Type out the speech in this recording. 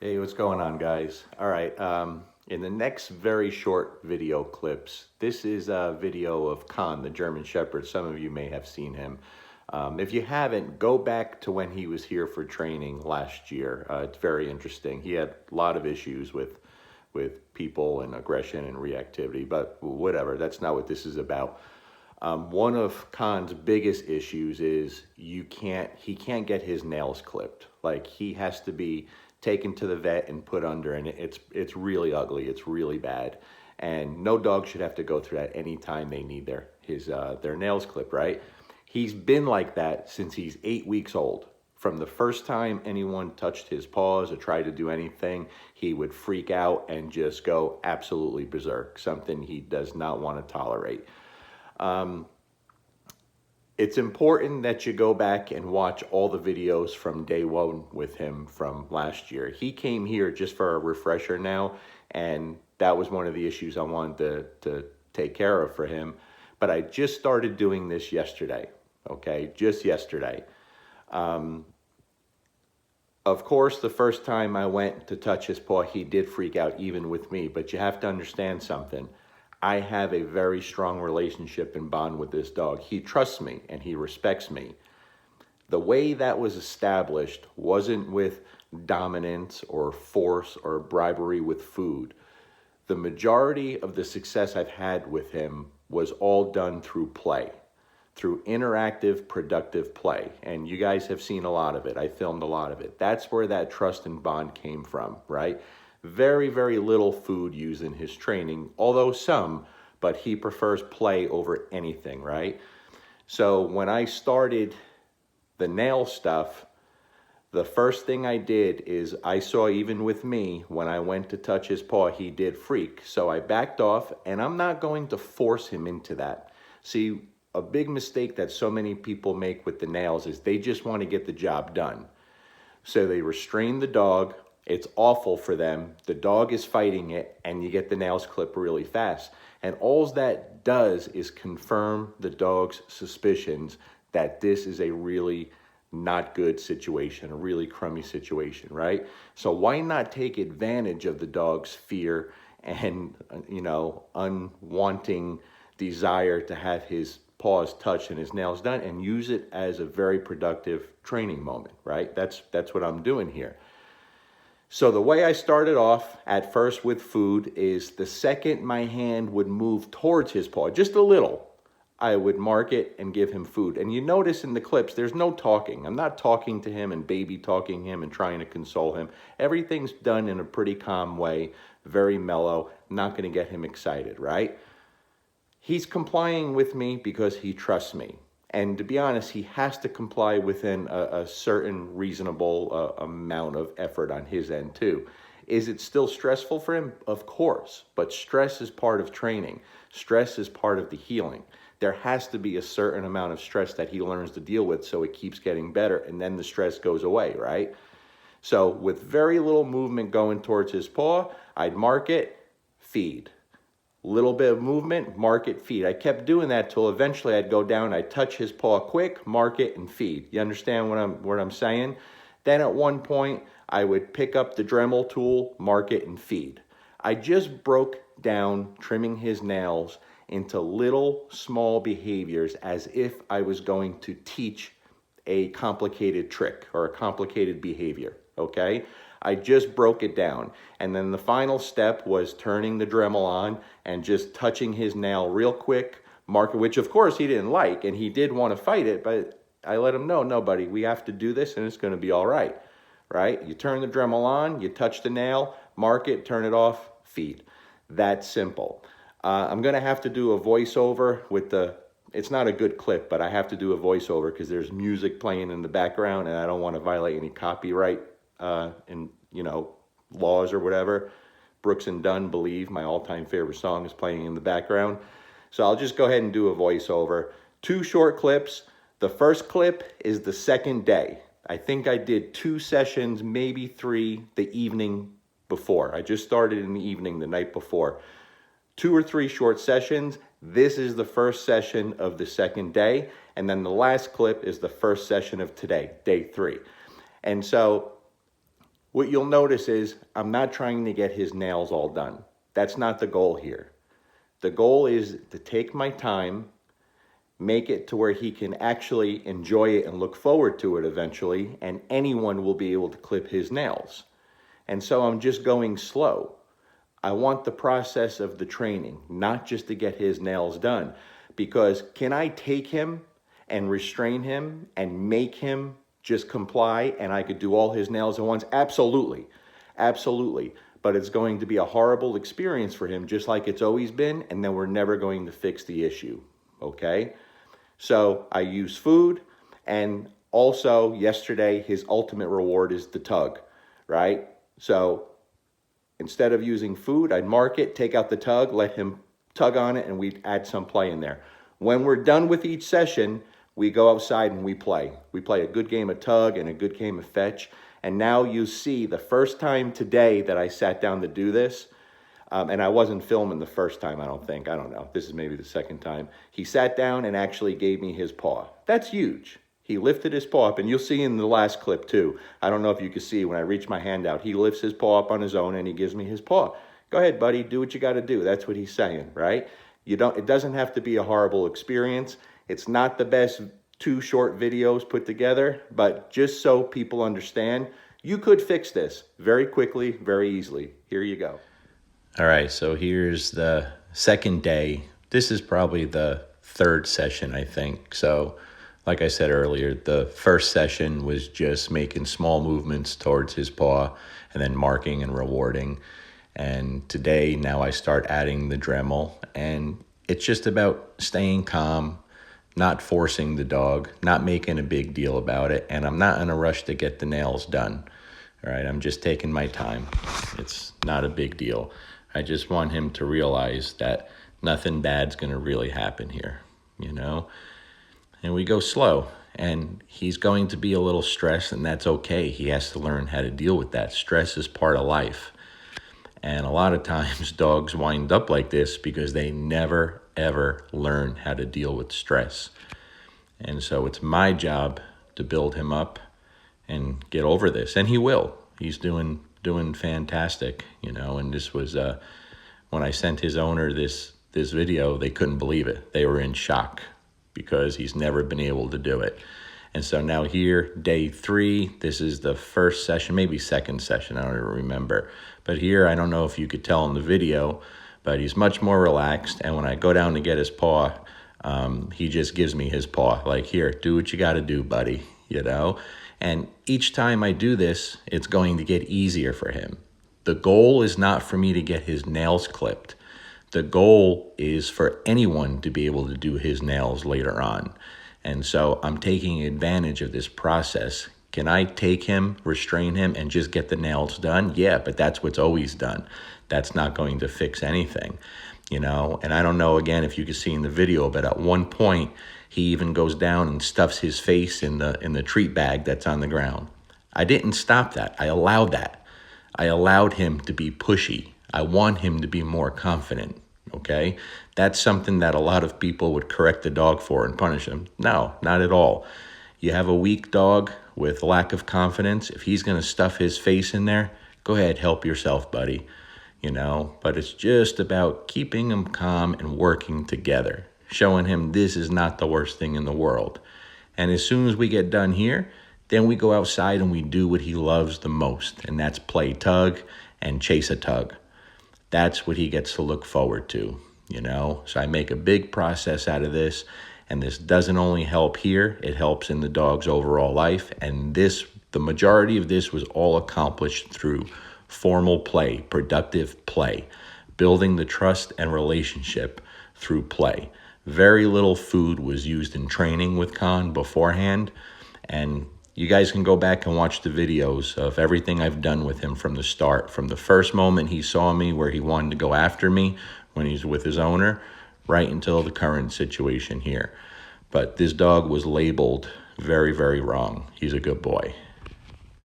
Hey, what's going on, guys? All right, in the next very short video clips, this is a video of Khan, the German Shepherd. Some of you may have seen him. If you haven't, go back to when he was here for training last year. It's very interesting. He had a lot of issues with people and aggression and reactivity, but whatever, that's not what this is about. One of Khan's biggest issues is he can't get his nails clipped. Like, he has to be taken to the vet and put under, and it's really ugly. It's really bad, and no dog should have to go through that anytime they need their nails clipped, right? He's been like that since he's 8 weeks old. From the first time anyone touched his paws or tried to do anything, he would freak out and just go absolutely berserk, something he does not want to tolerate. It's important that you go back and watch all the videos from day one with him from last year. He came here just for a refresher now, and that was one of the issues I wanted to take care of for him. But I just started doing this yesterday, okay? Just yesterday. Of course, the first time I went to touch his paw, he did freak out even with me, but you have to understand something. I have a very strong relationship and bond with this dog. He trusts me and he respects me. The way that was established wasn't with dominance or force or bribery with food. The majority of the success I've had with him was all done through play, through interactive, productive play. And you guys have seen a lot of it. I filmed a lot of it. That's where that trust and bond came from, right? Very, very little food used in his training, although some, but he prefers play over anything, right? So when I started the nail stuff, the first thing I did is I saw, even with me, when I went to touch his paw, he did freak. So I backed off, and I'm not going to force him into that. See, a big mistake that so many people make with the nails is they just want to get the job done. So they restrain the dog. It's awful for them. The dog is fighting it, and you get the nails clipped really fast. And all that does is confirm the dog's suspicions that this is a really not good situation, a really crummy situation, right? So why not take advantage of the dog's fear and, unwanting desire to have his paws touched and his nails done, and use it as a very productive training moment, right? That's what I'm doing here. So the way I started off at first with food is the second my hand would move towards his paw, just a little, I would mark it and give him food. And you notice in the clips, there's no talking. I'm not talking to him and baby talking him and trying to console him. Everything's done in a pretty calm way, very mellow, not going to get him excited, right? He's complying with me because he trusts me. And to be honest, he has to comply within a certain reasonable amount of effort on his end too. Is it still stressful for him? Of course, but stress is part of training. Stress is part of the healing. There has to be a certain amount of stress that he learns to deal with so it keeps getting better, and then the stress goes away, right? So with very little movement going towards his paw, I'd mark it, feed. Little bit of movement, mark it, feed. I kept doing that till eventually I'd go down, I'd touch his paw quick, mark it, and feed. You understand what I'm saying? Then at one point, I would pick up the Dremel tool, mark it, and feed. I just broke down trimming his nails into little small behaviors as if I was going to teach a complicated trick or a complicated behavior, okay? I just broke it down. And then the final step was turning the Dremel on and just touching his nail real quick, mark it, which of course he didn't like, and he did want to fight it, but I let him know, no, buddy, we have to do this and it's going to be all right, right? You turn the Dremel on, you touch the nail, mark it, turn it off, feed. That simple. I'm going to have to do a voiceover with it's not a good clip, but I have to do a voiceover because there's music playing in the background and I don't want to violate any copyright laws or whatever. Brooks and Dunn, Believe, my all-time favorite song, is playing in the background. So I'll just go ahead and do a voiceover. 2 short clips. The first clip is the second day. I think I did 2 sessions, maybe 3, the evening before. I just started in the evening the night before. 2 or 3 short sessions. This is the first session of the second day. And then the last clip is the first session of today, day 3. And so what you'll notice is I'm not trying to get his nails all done. That's not the goal here. The goal is to take my time, make it to where he can actually enjoy it and look forward to it eventually, and anyone will be able to clip his nails. And so I'm just going slow. I want the process of the training, not just to get his nails done. Because can I take him and restrain him and make him just comply and I could do all his nails at once? Absolutely. Absolutely. But it's going to be a horrible experience for him, just like it's always been, and then we're never going to fix the issue. Okay? So I use food, and also yesterday, his ultimate reward is the tug, right? So instead of using food, I'd mark it, take out the tug, let him tug on it, and we'd add some play in there. When we're done with each session, we go outside and we play. We play a good game of tug and a good game of fetch. And now you see the first time today that I sat down to do this, and I wasn't filming the first time, I don't think. I don't know. This is maybe the second time. He sat down and actually gave me his paw. That's huge. He lifted his paw up, and you'll see in the last clip too. I don't know if you can see when I reach my hand out, he lifts his paw up on his own and he gives me his paw. Go ahead, buddy, do what you got to do. That's what he's saying, right? It doesn't have to be a horrible experience. It's not the best 2 short videos put together, but just so people understand, you could fix this very quickly, very easily. Here you go. All right, so here's the second day. This is probably the third session, I think. So like I said earlier, the first session was just making small movements towards his paw and then marking and rewarding. And today, now I start adding the Dremel, and it's just about staying calm, not forcing the dog, not making a big deal about it, and I'm not in a rush to get the nails done. All right, I'm just taking my time. It's not a big deal. I just want him to realize that nothing bad's gonna really happen here, you know? And we go slow, and he's going to be a little stressed, and that's okay. He has to learn how to deal with that. Stress is part of life. And a lot of times dogs wind up like this because they never, ever learn how to deal with stress. And so it's my job to build him up and get over this. And he will. He's doing fantastic, you know. And this was, when I sent his owner this video, they couldn't believe it. They were in shock because he's never been able to do it. And so now here, day 3, this is the first session, maybe second session, I don't even remember. But here, I don't know if you could tell in the video, but he's much more relaxed. And when I go down to get his paw, he just gives me his paw. Like, here, do what you got to do, buddy, you know? And each time I do this, it's going to get easier for him. The goal is not for me to get his nails clipped. The goal is for anyone to be able to do his nails later on. And so I'm taking advantage of this process. Can I take him, restrain him, and just get the nails done? Yeah, but that's what's always done. That's not going to fix anything, you know? And I don't know, again, if you can see in the video, but at one point, he even goes down and stuffs his face in the treat bag that's on the ground. I didn't stop that. I allowed that. I allowed him to be pushy. I want him to be more confident. Okay, that's something that a lot of people would correct the dog for and punish him. No, not at all. You have a weak dog with lack of confidence. If he's going to stuff his face in there, go ahead, help yourself, buddy. You know, but it's just about keeping him calm and working together, showing him this is not the worst thing in the world. And as soon as we get done here, then we go outside and we do what he loves the most, and that's play tug and chase a tug. That's what he gets to look forward to, you know? So I make a big process out of this, and this doesn't only help here, it helps in the dog's overall life. And the majority of this was all accomplished through formal play, productive play, building the trust and relationship through play. Very little food was used in training with Krohn beforehand, and you guys can go back and watch the videos of everything I've done with him from the start, from the first moment he saw me where he wanted to go after me when he's with his owner, right until the current situation here. But this dog was labeled very, very wrong. He's a good boy.